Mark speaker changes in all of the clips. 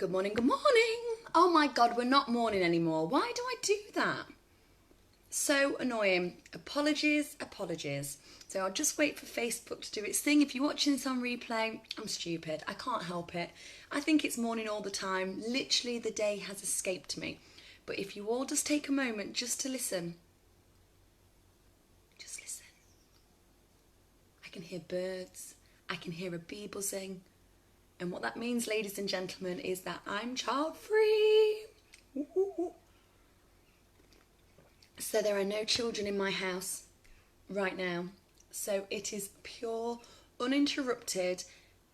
Speaker 1: Good morning, good morning. Oh my God, we're not morning anymore. Why do I do that? So annoying. Apologies. So I'll just wait for Facebook to do its thing. If you're watching this on replay, I'm stupid. I can't help it. I think it's morning all the time. Literally, the day has escaped me. But if you all just take a moment just to listen. Just listen. I can hear birds. I can hear a bee buzzing. And what that means, ladies and gentlemen, is that I'm child-free. So there are no children in my house right now. So it is pure, uninterrupted,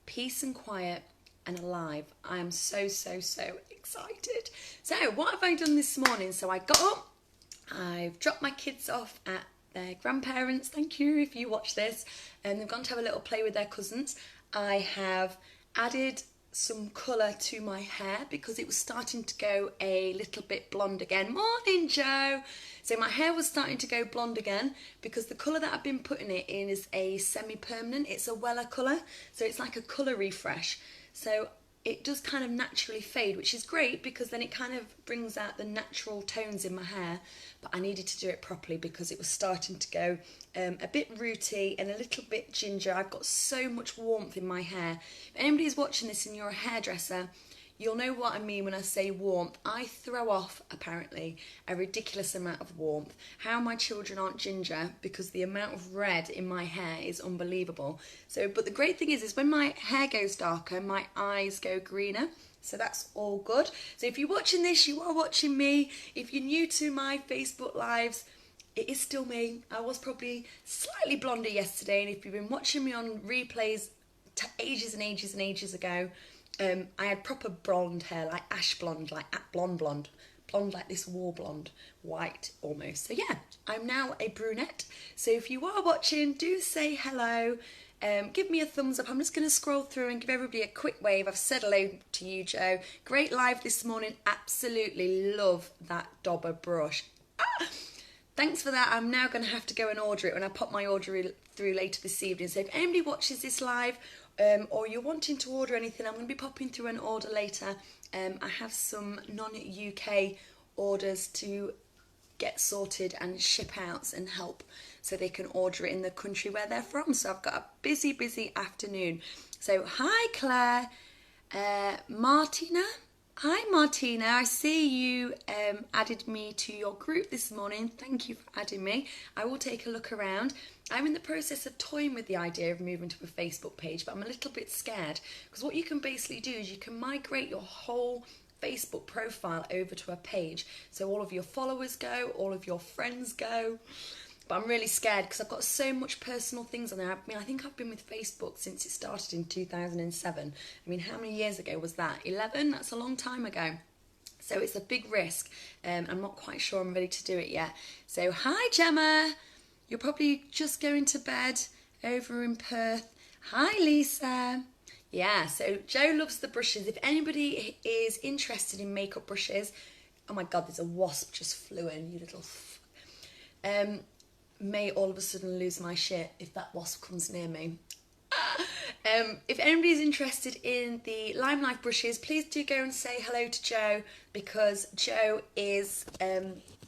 Speaker 1: peace and quiet and alive. I am so excited. So what have I done this morning? So I got up, I've dropped my kids off at their grandparents. Thank you if you watch this. And they've gone to have a little play with their cousins. I have added some colour to my hair because it was starting to go a little bit blonde again. Morning, Joe. So my hair was starting to go blonde again because the colour that I've been putting it in is a semi-permanent. It's a Weller colour, so it's like a colour refresh. So it does kind of naturally fade, which is great because then it kind of brings out the natural tones in my hair. But I needed to do it properly because it was starting to go a bit rooty and a little bit ginger. I've got so much warmth in my hair. If anybody's watching this and you're a hairdresser, you'll know what I mean when I say warmth. I throw off, apparently, a ridiculous amount of warmth. How my children aren't ginger because the amount of red in my hair is unbelievable. So, but the great thing is when my hair goes darker, my eyes go greener. So that's all good. So if you're watching this, you are watching me. If you're new to my Facebook Lives, it is still me. I was probably slightly blonder yesterday. And if you've been watching me on replays ages and ages ago, I had proper blonde hair, like ash blonde, like blonde like this war blonde, white almost. So yeah, I'm now a brunette. So if you are watching, do say hello. Give me a thumbs up. I'm just going to scroll through and give everybody a quick wave. I've said hello to you, Joe. Great live this morning. Absolutely love that Dobber brush. Thanks for that. I'm now going to have to go and order it when I pop my order through later this evening. So if anybody watches this live or you're wanting to order anything, I'm going to be popping through an order later. I have some non-UK orders to get sorted and ship out and help so they can order it in the country where they're from. So I've got a busy afternoon. So hi Claire, Martina. Hi Martina, I see you added me to your group this morning. Thank you for adding me. I will take a look around. I'm in the process of toying with the idea of moving to a Facebook page, but I'm a little bit scared because what you can basically do is you can migrate your whole Facebook profile over to a page. So all of your followers go, all of your friends go. But I'm really scared because I've got so much personal things on there. I mean, I think I've been with Facebook since it started in 2007. I mean, how many years ago was that? 11? That's a long time ago. So it's a big risk. I'm not quite sure I'm ready to do it yet. So hi Gemma. You're probably just going to bed over in Perth. Hi Lisa. Yeah, so Joe loves the brushes. If anybody is interested in makeup brushes, oh my God, there's a wasp just flew in, you little may all of a sudden lose my shit if that wasp comes near me. If anybody's interested in the Limelife brushes, please do go and say hello to Joe because Joe is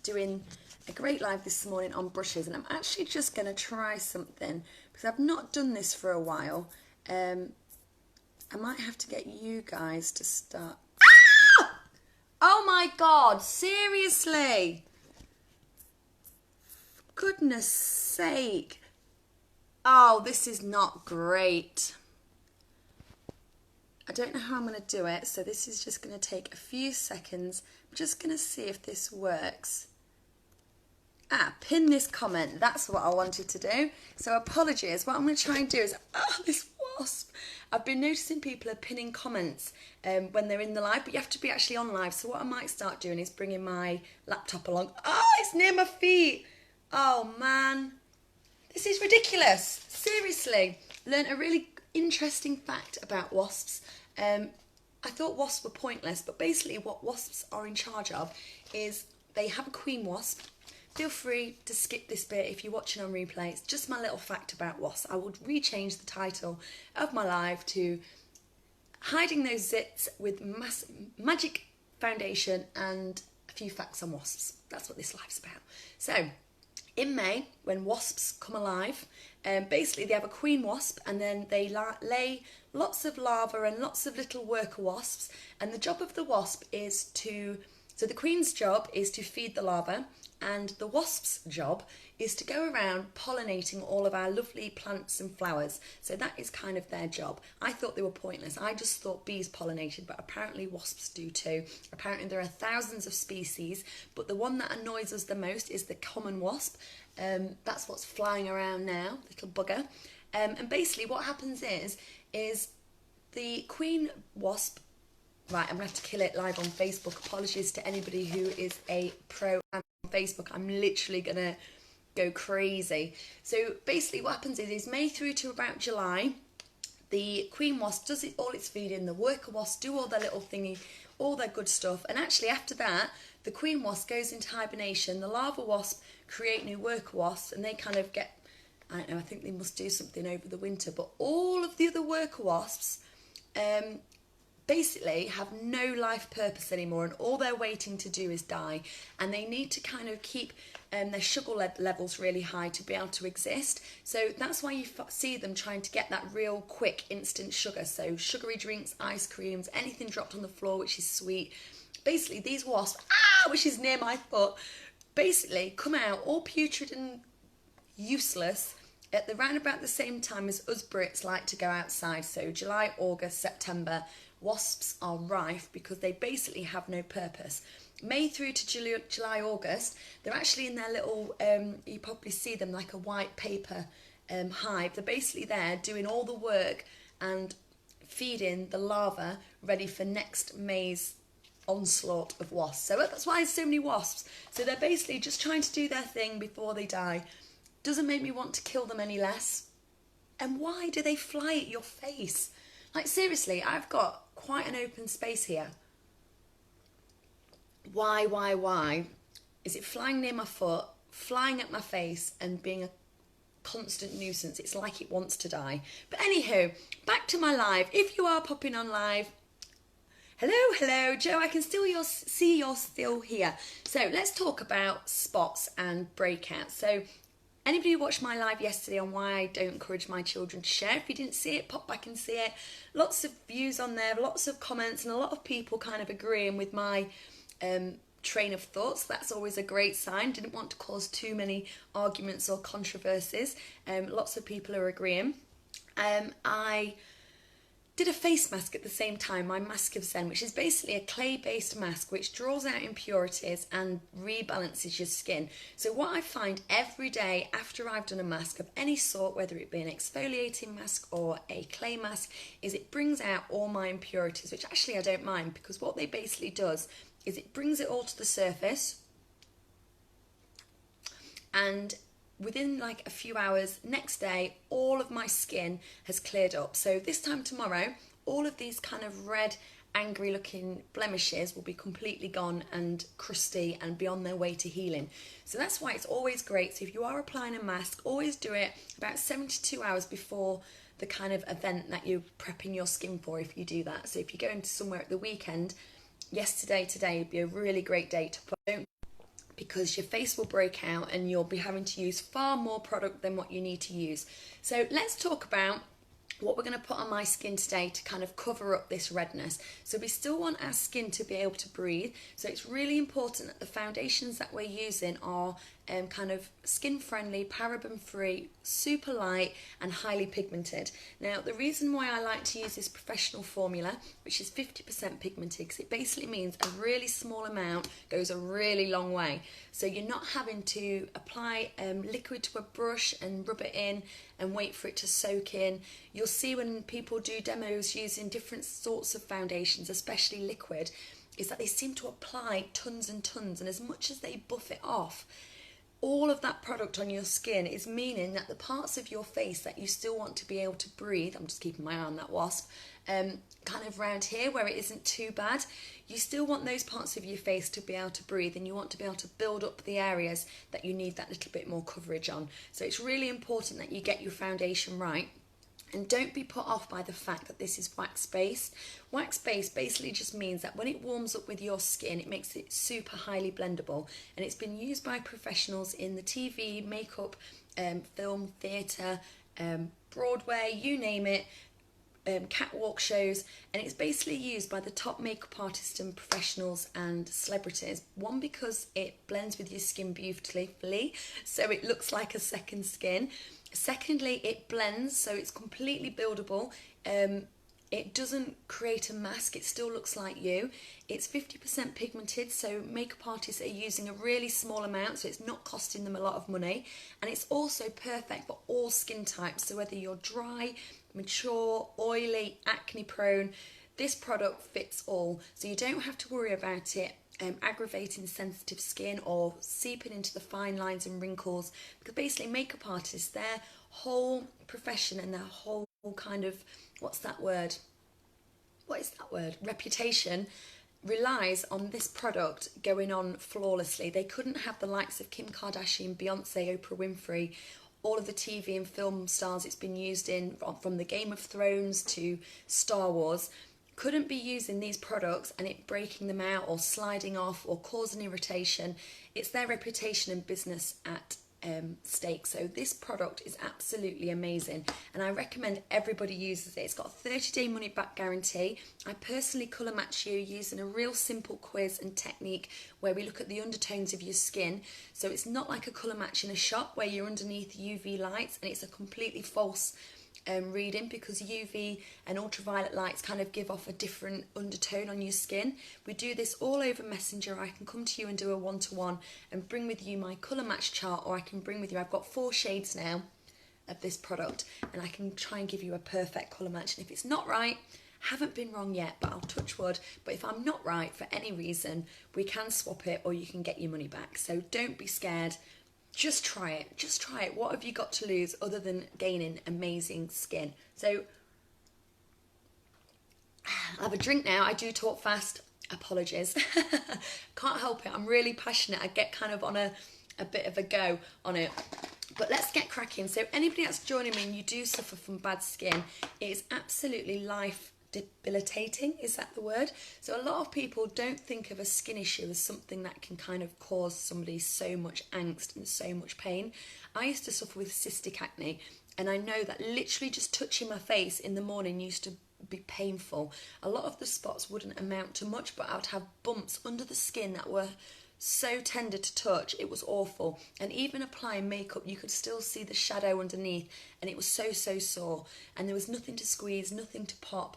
Speaker 1: doing a great live this morning on brushes, and I'm actually just going to try something because I've not done this for a while. I might have to get you guys to start. Ah! Oh my God, seriously? Goodness sake. Oh, this is not great. I don't know how I'm going to do it, so this is just going to take a few seconds. I'm just going to see if this works. Pin this comment. That's what I wanted to do. So apologies. What I'm going to try and do is, this wasp. I've been noticing people are pinning comments when they're in the live, but you have to be actually on live. So what I might start doing is bringing my laptop along. Oh, it's near my feet. Oh man, this is ridiculous. Seriously, learned a really interesting fact about wasps. I thought wasps were pointless, but basically what wasps are in charge of is they have a queen wasp. Feel free to skip this bit if you're watching on replay. It's just my little fact about wasps. I would rechange the title of my live to hiding those zits with magic foundation and a few facts on wasps. That's what this life's about. So in May, when wasps come alive, basically they have a queen wasp, and then they lay lots of larvae and lots of little worker wasps, and the job of the wasp is so the queen's job is to feed the larvae, and the wasp's job is to go around pollinating all of our lovely plants and flowers. So that is kind of their job. I thought they were pointless. I just thought bees pollinated, but apparently wasps do too. Apparently there are thousands of species, but the one that annoys us the most is the common wasp. That's what's flying around now, little bugger. And basically what happens is the queen wasp. Right, I'm going to have to kill it live on Facebook. Apologies to anybody who is a pro on Facebook. I'm literally going to go crazy. So basically what happens is May through to about July, the queen wasp does all its feeding, the worker wasps do all their little thingy, all their good stuff. And actually after that, the queen wasp goes into hibernation. The larva wasp create new worker wasps, and they kind of get, I don't know, I think they must do something over the winter. But all of the other worker wasps, basically have no life purpose anymore, and all they're waiting to do is die, and they need to kind of keep their sugar levels really high to be able to exist. So that's why you see them trying to get that real quick instant sugar, so sugary drinks, ice creams, anything dropped on the floor which is sweet. Basically these wasps, which is near my foot, basically come out all putrid and useless at round about the same time as us Brits like to go outside. So July, August, September, wasps are rife because they basically have no purpose. May through to July, August, they're actually in their little, you probably see them like a white paper hive. They're basically there doing all the work and feeding the larvae ready for next May's onslaught of wasps. So that's why there's so many wasps. So they're basically just trying to do their thing before they die. Doesn't make me want to kill them any less. And why do they fly at your face? Like seriously, I've got quite an open space here. Why? Is it flying near my foot, flying at my face and being a constant nuisance? It's like it wants to die. But anywho, back to my live. If you are popping on live, hello, Joe, I can still see you're still here. So let's talk about spots and breakouts. So anybody who watched my live yesterday on why I don't encourage my children to share, if you didn't see it, pop back and see it. Lots of views on there, lots of comments, and a lot of people kind of agreeing with my train of thoughts. That's always a great sign. Didn't want to cause too many arguments or controversies. Lots of people are agreeing. I did a face mask at the same time, my mask of Zen, which is basically a clay-based mask which draws out impurities and rebalances your skin. So what I find every day after I've done a mask of any sort, whether it be an exfoliating mask or a clay mask, is it brings out all my impurities, which actually I don't mind, because what they basically does is it brings it all to the surface, and within like a few hours, next day, all of my skin has cleared up. So this time tomorrow, all of these kind of red, angry looking blemishes will be completely gone and crusty and be on their way to healing. So that's why it's always great. So if you are applying a mask, always do it about 72 hours before the kind of event that you're prepping your skin for, if you do that. So if you're going to somewhere at the weekend, today would be a really great day to put, because your face will break out and you'll be having to use far more product than what you need to use. So let's talk about what we're going to put on my skin today to kind of cover up this redness. So we still want our skin to be able to breathe. So it's really important that the foundations that we're using are kind of skin friendly, paraben free, super light and highly pigmented. Now the reason why I like to use this professional formula, which is 50% pigmented, because it basically means a really small amount goes a really long way. So you're not having to apply liquid to a brush and rub it in and wait for it to soak in. You'll see when people do demos using different sorts of foundations, especially liquid, is that they seem to apply tons and tons, and as much as they buff it off, all of that product on your skin is meaning that the parts of your face that you still want to be able to breathe, I'm just keeping my eye on that wasp, kind of round here where it isn't too bad, you still want those parts of your face to be able to breathe, and you want to be able to build up the areas that you need that little bit more coverage on. So it's really important that you get your foundation right. And don't be put off by the fact that this is wax-based. Wax-based basically just means that when it warms up with your skin, it makes it super highly blendable. And it's been used by professionals in the TV, makeup, film, theatre, Broadway, you name it, catwalk shows, and it's basically used by the top makeup artists and professionals and celebrities. One, because it blends with your skin beautifully, so it looks like a second skin. Secondly, it blends, so it's completely buildable. It doesn't create a mask, it still looks like you. It's 50% pigmented, so makeup artists are using a really small amount, so it's not costing them a lot of money. And it's also perfect for all skin types, so whether you're dry, mature, oily, acne prone, this product fits all. So you don't have to worry about it aggravating sensitive skin or seeping into the fine lines and wrinkles, because basically makeup artists, their whole profession and their whole kind of, what is that word, reputation relies on this product going on flawlessly. They couldn't have the likes of Kim Kardashian, Beyonce, Oprah Winfrey, all of the TV and film stars it's been used in, from the Game of Thrones to Star Wars, couldn't be using these products and it breaking them out or sliding off or causing irritation. It's their reputation and business at stake. So this product is absolutely amazing, and I recommend everybody uses it. It's got a 30-day money back guarantee. I personally colour match you using a real simple quiz and technique where we look at the undertones of your skin. So it's not like a colour match in a shop where you're underneath UV lights and it's a completely false reading, because UV and ultraviolet lights kind of give off a different undertone on your skin. We do this all over Messenger. I can come to you and do a one-to-one and bring with you my colour match chart, or I can bring with you, I've got 4 shades now of this product, and I can try and give you a perfect colour match. And if it's not right, haven't been wrong yet, but I'll touch wood, but if I'm not right for any reason, we can swap it or you can get your money back. So don't be scared. Just try it. Just try it. What have you got to lose other than gaining amazing skin? So I'll have a drink now. I do talk fast. Apologies. Can't help it. I'm really passionate. I get kind of on a bit of a go on it. But let's get cracking. So anybody that's joining me and you do suffer from bad skin, it is absolutely life debilitating, is that the word? So a lot of people don't think of a skin issue as something that can kind of cause somebody so much angst and so much pain. I used to suffer with cystic acne, and I know that literally just touching my face in the morning used to be painful. A lot of the spots wouldn't amount to much, but I would have bumps under the skin that were so tender to touch. It was awful. And even applying makeup, you could still see the shadow underneath, and it was so sore, and there was nothing to squeeze, nothing to pop.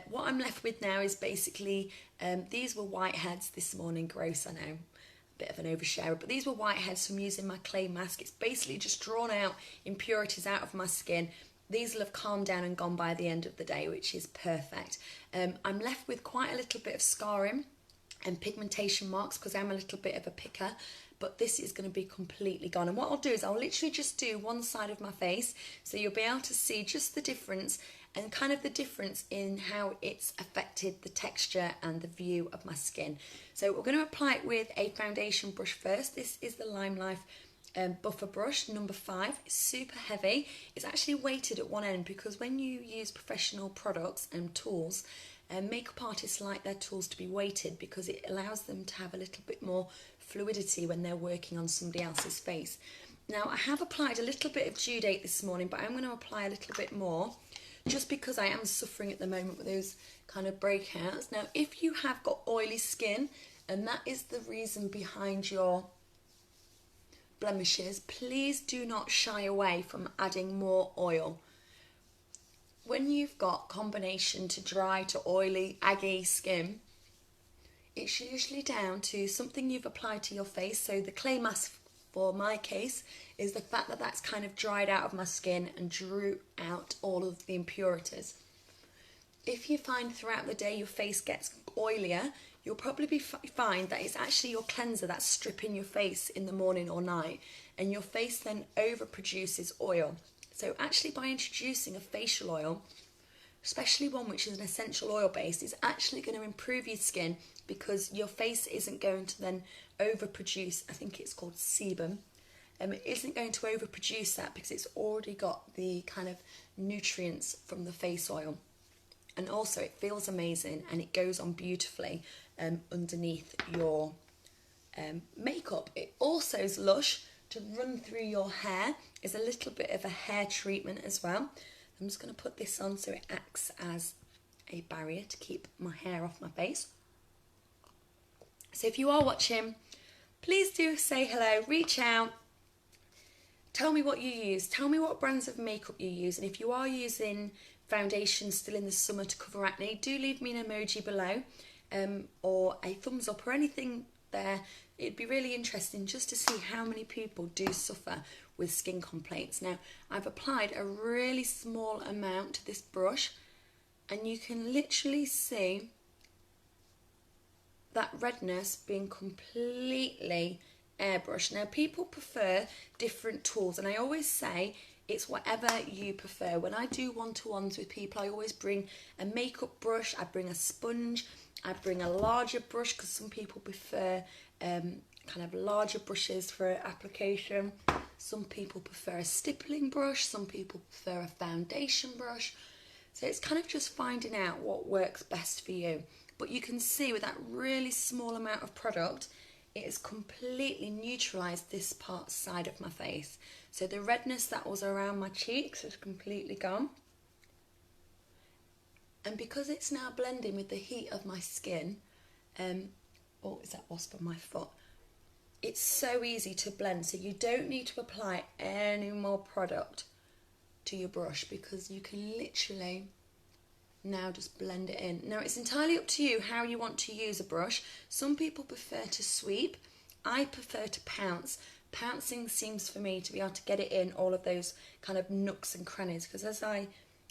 Speaker 1: What I'm left with now is basically, these were whiteheads this morning. Gross, I know, a bit of an overshare, but these were whiteheads from using my clay mask. It's basically just drawn out impurities out of my skin. These will have calmed down and gone by the end of the day, which is perfect. I'm left with quite a little bit of scarring and pigmentation marks because I'm a little bit of a picker, but this is going to be completely gone. And what I'll do is I'll literally just do one side of my face, so you'll be able to see just the difference and kind of the difference in how it's affected the texture and the view of my skin. So we're going to apply it with a foundation brush first. This is the Limelife buffer brush number 5. It's super heavy. It's actually weighted at one end because when you use professional products and tools, makeup artists like their tools to be weighted because it allows them to have a little bit more fluidity when they're working on somebody else's face. Now I have applied a little bit of due date this morning, but I'm going to apply a little bit more just because I am suffering at the moment with those kind of breakouts. Now if you have got oily skin and that is the reason behind your blemishes, please do not shy away from adding more oil. When you've got combination to dry to oily, aggy skin, it's usually down to something you've applied to your face. So the clay mask for my case is the fact that that's kind of dried out of my skin and drew out all of the impurities. If you find throughout the day your face gets oilier, you'll probably find that it's actually your cleanser that's stripping your face in the morning or night, and your face then overproduces oil. So actually by introducing a facial oil, especially one which is an essential oil base, is actually going to improve your skin because your face isn't going to then overproduce, I think it's called sebum, It isn't going to overproduce that because it's already got the kind of nutrients from the face oil. And also it feels amazing and it goes on beautifully underneath your makeup. It also is lush to run through your hair. Is a little bit of a hair treatment as well. I'm just going to put this on so it acts as a barrier to keep my hair off my face. So if you are watching, please do say hello, reach out, tell me what you use, tell me what brands of makeup you use, and if you are using foundation still in the summer to cover acne, do leave me an emoji below or a thumbs up or anything there. It'd be really interesting just to see how many people do suffer with skin complaints. Now, I've applied a really small amount to this brush and you can literally see that redness being completely airbrushed. Now, people prefer different tools and I always say it's whatever you prefer. When I do one-to-ones with people, I always bring a makeup brush, I bring a sponge, I bring a larger brush because some people prefer kind of larger brushes for application. Some people prefer a stippling brush, some people prefer a foundation brush. So it's kind of just finding out what works best for you. But you can see with that really small amount of product, it has completely neutralised this side of my face. So the redness that was around my cheeks is completely gone. And because it's now blending with the heat of my skin, oh, is that wasp on my foot? It's so easy to blend, so you don't need to apply any more product to your brush because you can literally now just blend it in. Now it's entirely up to you how you want to use a brush. Some people prefer to sweep. I prefer to pounce. Pouncing seems for me to be able to get it in all of those kind of nooks and crannies because as I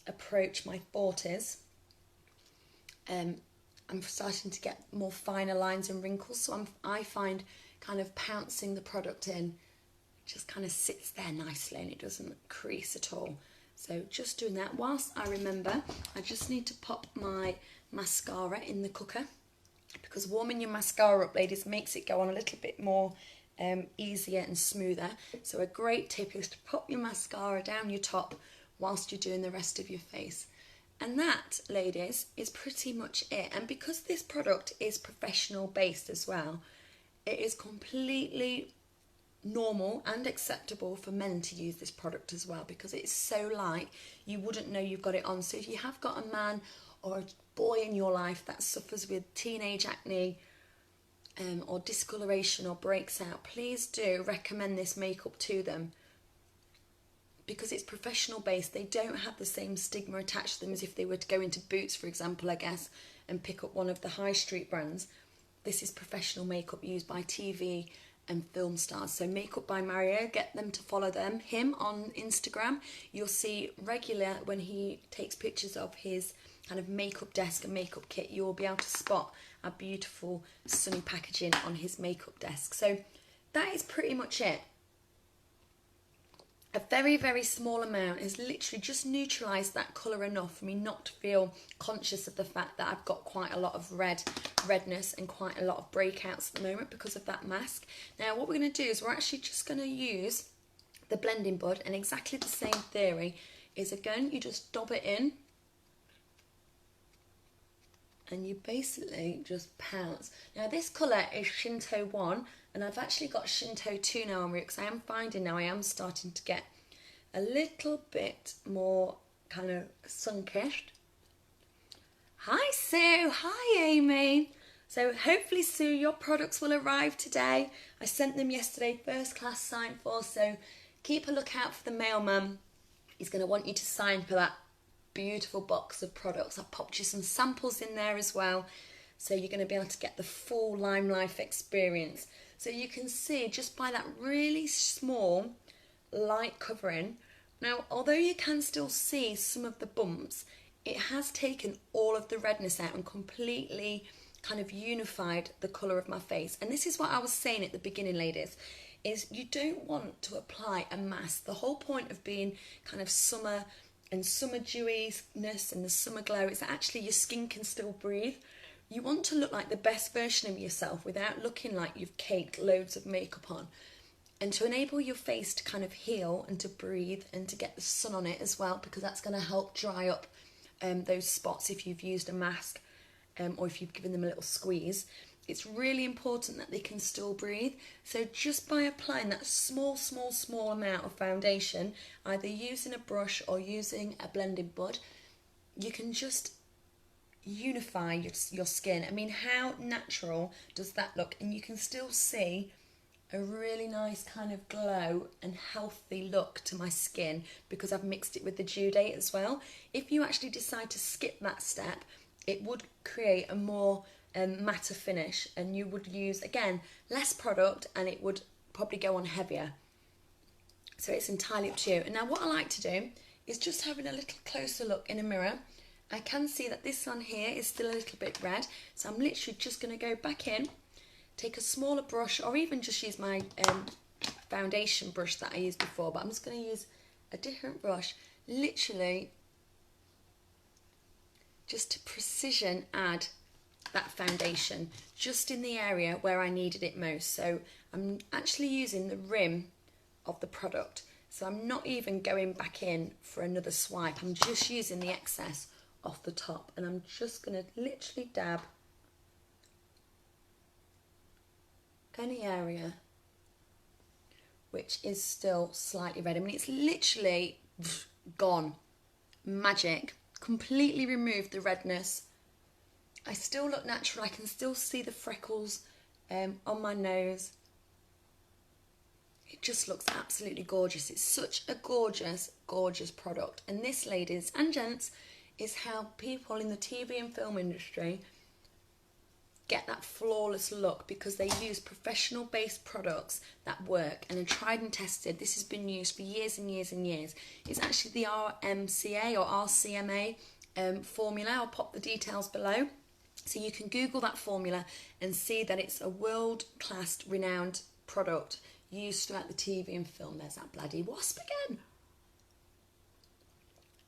Speaker 1: approach my 40s, I'm starting to get more finer lines and wrinkles, so I find kind of pouncing the product in just kind of sits there nicely and it doesn't crease at all. So just doing that. Whilst I remember, I just need to pop my mascara in the cooker because warming your mascara up, ladies, makes it go on a little bit more easier and smoother. So a great tip is to pop your mascara down your top whilst you're doing the rest of your face. And that, ladies, is pretty much it. And because this product is professional based as well, it is completely normal and acceptable for men to use this product as well because it's so light you wouldn't know you've got it on. So if you have got a man or a boy in your life that suffers with teenage acne or discoloration or breaks out, please do recommend this makeup to them because it's professional based. They don't have the same stigma attached to them as if they were to go into Boots, for example, I guess, and pick up one of the high street brands. This is professional makeup used by TV and film stars. So Makeup by Mario, get them to follow him on Instagram. You'll see regular when he takes pictures of his kind of makeup desk and makeup kit, you'll be able to spot a beautiful sunny packaging on his makeup desk. So that is pretty much it. A very, very small amount has literally just neutralised that colour enough for me not to feel conscious of the fact that I've got quite a lot of redness and quite a lot of breakouts at the moment because of that mask. Now what we're going to do is we're actually just going to use the blending bud, and exactly the same theory is, again, you just dab it in and you basically just pounce. Now this colour is Shinto 1 and I've actually got Shinto 2 now on me because I am finding now I am starting to get a little bit more kind of sun-kissed. Hi Sue, hi Amy. So hopefully Sue, your products will arrive today. I sent them yesterday, first class signed for, so keep a lookout for the mailman. He's going to want you to sign for that beautiful box of products. I've popped you some samples in there as well, so you're going to be able to get the full Limelife experience. So you can see just by that really small light covering. Now, although you can still see some of the bumps, it has taken all of the redness out and completely kind of unified the colour of my face. And this is what I was saying at the beginning, ladies, is you don't want to apply a mask. The whole point of being kind of summer and summer dewiness and the summer glow is that actually your skin can still breathe. You want to look like the best version of yourself without looking like you've caked loads of makeup on. and to enable your face to kind of heal and to breathe and to get the sun on it as well, because that's going to help dry up those spots if you've used a mask or if you've given them a little squeeze. It's really important that they can still breathe. So just by applying that small amount of foundation, either using a brush or using a blending bud, you can just unify your skin. I mean, how natural does that look? And you can still see a really nice kind of glow and healthy look to my skin because I've mixed it with the due date as well. If you actually decide to skip that step, it would create a more matter finish, and you would use, again, less product, and it would probably go on heavier. So it's entirely up to you. And now what I like to do is just having a little closer look in a mirror. I can see that this one here is still a little bit red, so I'm literally just going to go back in, take a smaller brush, or even just use my foundation brush that I used before, but I'm just going to use a different brush, literally just to precision add that foundation just in the area where I needed it most. So I'm actually using the rim of the product, so I'm not even going back in for another swipe. I'm just using the excess off the top, and I'm just going to literally dab any area which is still slightly red. I mean, it's literally gone. Magic. Completely removed the redness. I still look natural. I can still see the freckles on my nose. It just looks absolutely gorgeous. It's such a gorgeous, gorgeous product. And this, ladies and gents, is how people in the TV and film industry get that flawless look, because they use professional based products that work and are tried and tested. This has been used for years and years and years. It's actually the RMCA or RCMA formula. I'll pop the details below. So you can Google that formula and see that it's a world-class renowned product used throughout the TV and film. There's that bloody wasp again.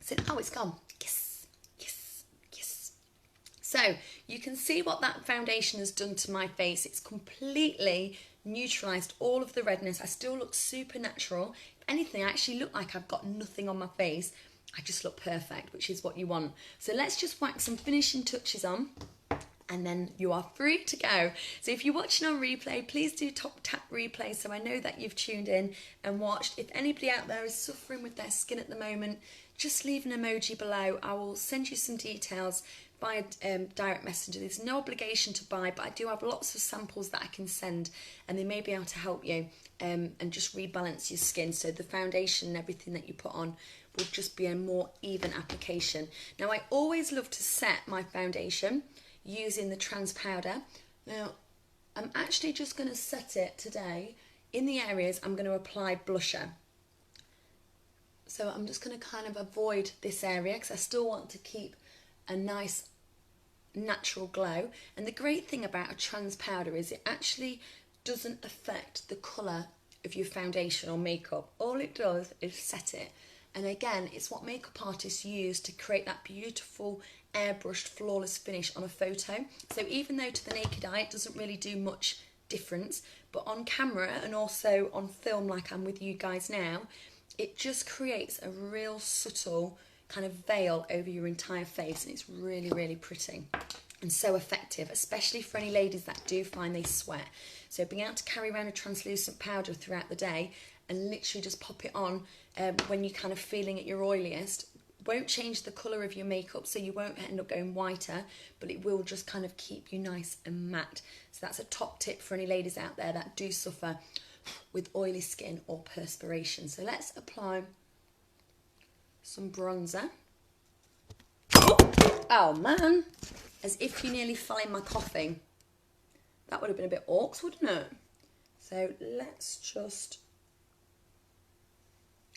Speaker 1: So, oh, it's gone. Yes, yes, yes. So you can see what that foundation has done to my face. It's completely neutralised all of the redness. I still look super natural. If anything, I actually look like I've got nothing on my face. I just look perfect, which is what you want. So let's just whack some finishing touches on, and then you are free to go. So if you're watching on replay, please do tap replay so I know that you've tuned in and watched. If anybody out there is suffering with their skin at the moment, just leave an emoji below. I will send you some details by direct messenger. There's no obligation to buy, but I do have lots of samples that I can send, and they may be able to help you and just rebalance your skin, so the foundation and everything that you put on will just be a more even application. Now, I always love to set my foundation using the trans powder. Now, I'm actually just going to set it today in the areas I'm going to apply blusher. So I'm just going to kind of avoid this area because I still want to keep a nice natural glow. And the great thing about a trans powder is it actually doesn't affect the colour of your foundation or makeup. All it does is set it. And again, it's what makeup artists use to create that beautiful airbrushed flawless finish on a photo. So even though to the naked eye it doesn't really do much difference, but on camera and also on film like I'm with you guys now, it just creates a real subtle kind of veil over your entire face, and it's really, really pretty and so effective, especially for any ladies that do find they sweat. So being able to carry around a translucent powder throughout the day and literally just pop it on when you're kind of feeling at your oiliest won't change the colour of your makeup, so you won't end up going whiter, but it will just kind of keep you nice and matte. So that's a top tip for any ladies out there that do suffer with oily skin or perspiration. So let's apply some bronzer. Oh man, as if you nearly fell in my coffee. That would have been a bit awkward, wouldn't it? So let's just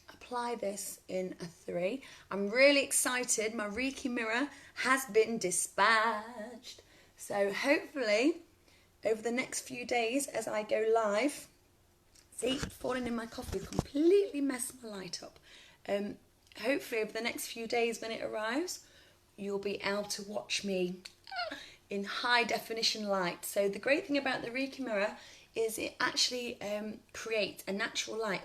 Speaker 1: apply this in a 3. I'm really excited. My Reiki mirror has been dispatched. So hopefully over the next few days as I go live, see, falling in my coffee completely messed my light up. Hopefully over the next few days when it arrives, you'll be able to watch me in high definition light. So the great thing about the Reiki mirror is it actually creates a natural light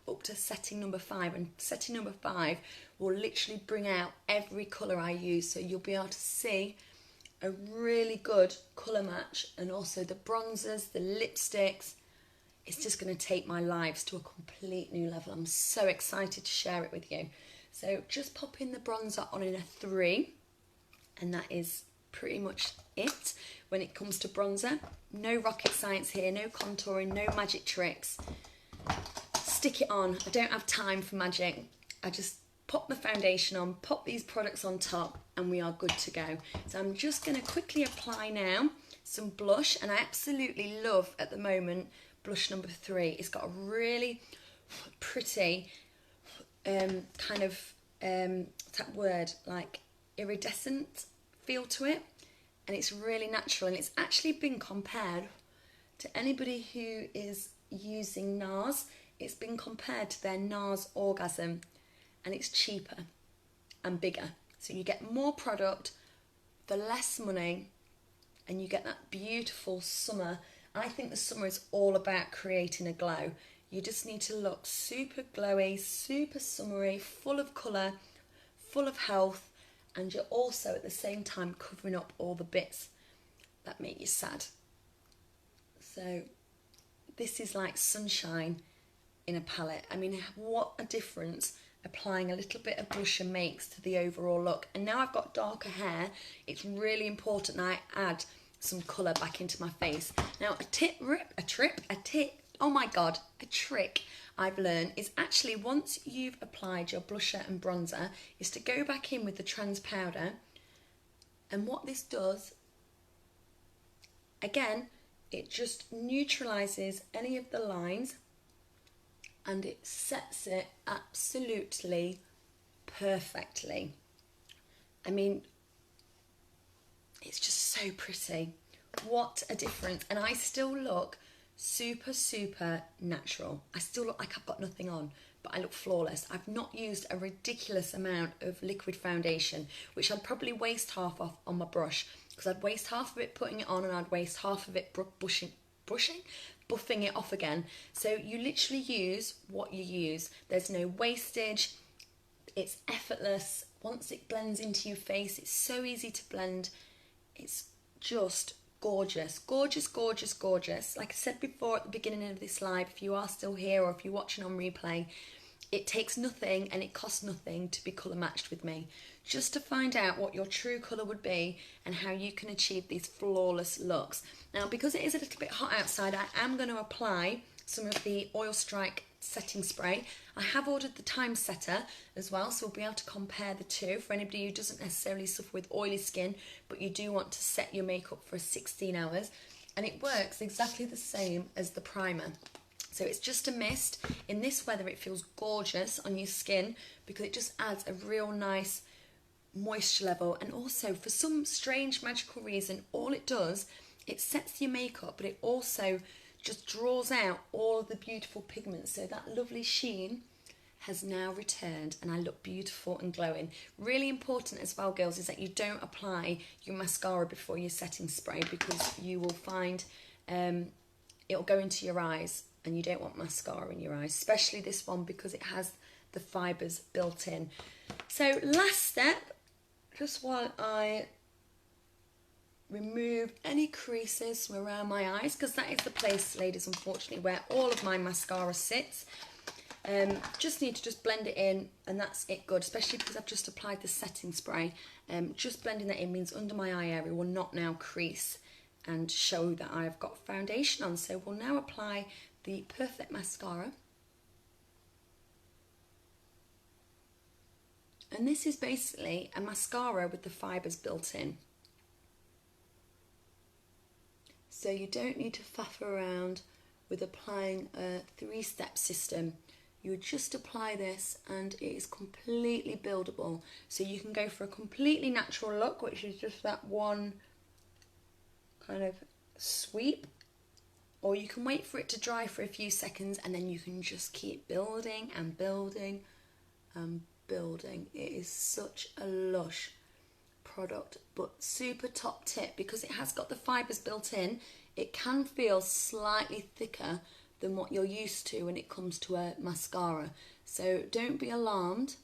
Speaker 1: up to setting number 5, and setting number 5 will literally bring out every colour I use, so you'll be able to see a really good colour match, and also the bronzers, the lipsticks. It's just going to take my lives to a complete new level. I'm so excited to share it with you. So just pop in the bronzer on in a 3, and that is pretty much it when it comes to bronzer. No rocket science here, no contouring, no magic tricks. Stick it on. I don't have time for magic. I just pop the foundation on, pop these products on top, and we are good to go. So I'm just going to quickly apply now some blush, and I absolutely love at the moment blush number 3. It's got a really pretty kind of that word, like iridescent feel to it, and it's really natural, and it's actually been compared to anybody who is using NARS. It's been compared to their NARS Orgasm, and it's cheaper and bigger, so you get more product for less money, and you get that beautiful summer. I think the summer is all about creating a glow. You just need to look super glowy, super summery, full of colour, full of health, and you're also at the same time covering up all the bits that make you sad. So this is like sunshine in a palette. I mean, what a difference applying a little bit of blusher makes to the overall look. And now I've got darker hair, it's really important I add some colour back into my face. Now a trick I've learned is actually, once you've applied your blusher and bronzer, is to go back in with the trans powder, and what this does, again, it just neutralises any of the lines, and it sets it absolutely perfectly. I mean, it's just so pretty. What a difference. And I still look super, super natural. I still look like I've got nothing on, but I look flawless. I've not used a ridiculous amount of liquid foundation, which I'd probably waste half off on my brush, because I'd waste half of it putting it on, and I'd waste half of it buffing it off again. So you literally use what you use. There's no wastage. It's effortless. Once it blends into your face, it's so easy to blend. It's just gorgeous, gorgeous, gorgeous, gorgeous. Like I said before at the beginning of this live, if you are still here or if you're watching on replay, it takes nothing and it costs nothing to be colour matched with me. Just to find out what your true colour would be and how you can achieve these flawless looks. Now, because it is a little bit hot outside, I am going to apply some of the Oil Strike setting spray. I have ordered the time setter as well, so we'll be able to compare the two for anybody who doesn't necessarily suffer with oily skin, but you do want to set your makeup for 16 hours. And it works exactly the same as the primer. So it's just a mist. In this weather, it feels gorgeous on your skin because it just adds a real nice moisture level. And also, for some strange magical reason, all it does, it sets your makeup, but it also just draws out all of the beautiful pigments. So that lovely sheen has now returned and I look beautiful and glowing. Really important as well, girls, is that you don't apply your mascara before your setting spray, because you will find it'll go into your eyes, and you don't want mascara in your eyes, especially this one because it has the fibres built in. So last step, just while I remove any creases from around my eyes, because that is the place, ladies, unfortunately, where all of my mascara sits. Just need to just blend it in, and that's it good, especially because I've just applied the setting spray. Just blending that in means under my eye area will not now crease and show that I've got foundation on. So we'll now apply the Perfect Mascara. And this is basically a mascara with the fibres built in. So you don't need to faff around with applying a 3-step system. You would just apply this and it is completely buildable. So you can go for a completely natural look, which is just that one kind of sweep, or you can wait for it to dry for a few seconds and then you can just keep building and building and building. It is such a lush product, but super top tip, because it has got the fibres built in, it can feel slightly thicker than what you're used to when it comes to a mascara. So don't be alarmed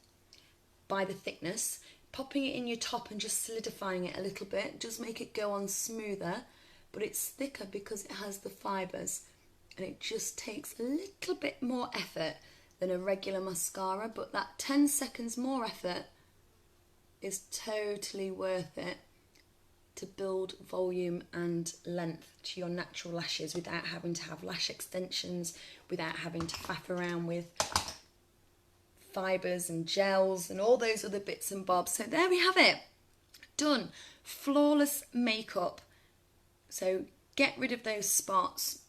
Speaker 1: by the thickness. Popping it in your top and just solidifying it a little bit does make it go on smoother, but it's thicker because it has the fibres, and it just takes a little bit more effort than a regular mascara, but that 10 seconds more effort is totally worth it to build volume and length to your natural lashes without having to have lash extensions, without having to faff around with fibres and gels and all those other bits and bobs. So there we have it, done. Flawless makeup. So get rid of those spots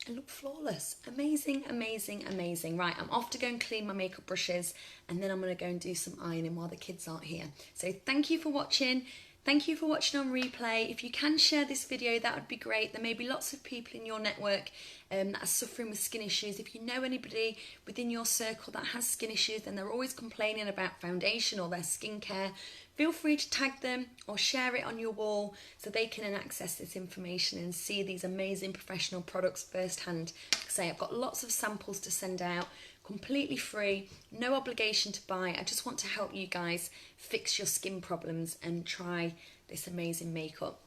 Speaker 1: and look flawless. Amazing, amazing, amazing. Right, I'm off to go and clean my makeup brushes, and then I'm going to go and do some ironing while the kids aren't here. So thank you for watching. Thank you for watching on replay. If you can share this video, that would be great. There may be lots of people in your network that are suffering with skin issues. If you know anybody within your circle that has skin issues and they're always complaining about foundation or their skincare, feel free to tag them or share it on your wall so they can access this information and see these amazing professional products firsthand. Like I say, I've got lots of samples to send out, completely free, no obligation to buy. I just want to help you guys fix your skin problems and try this amazing makeup.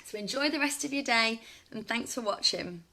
Speaker 1: So enjoy the rest of your day, and thanks for watching.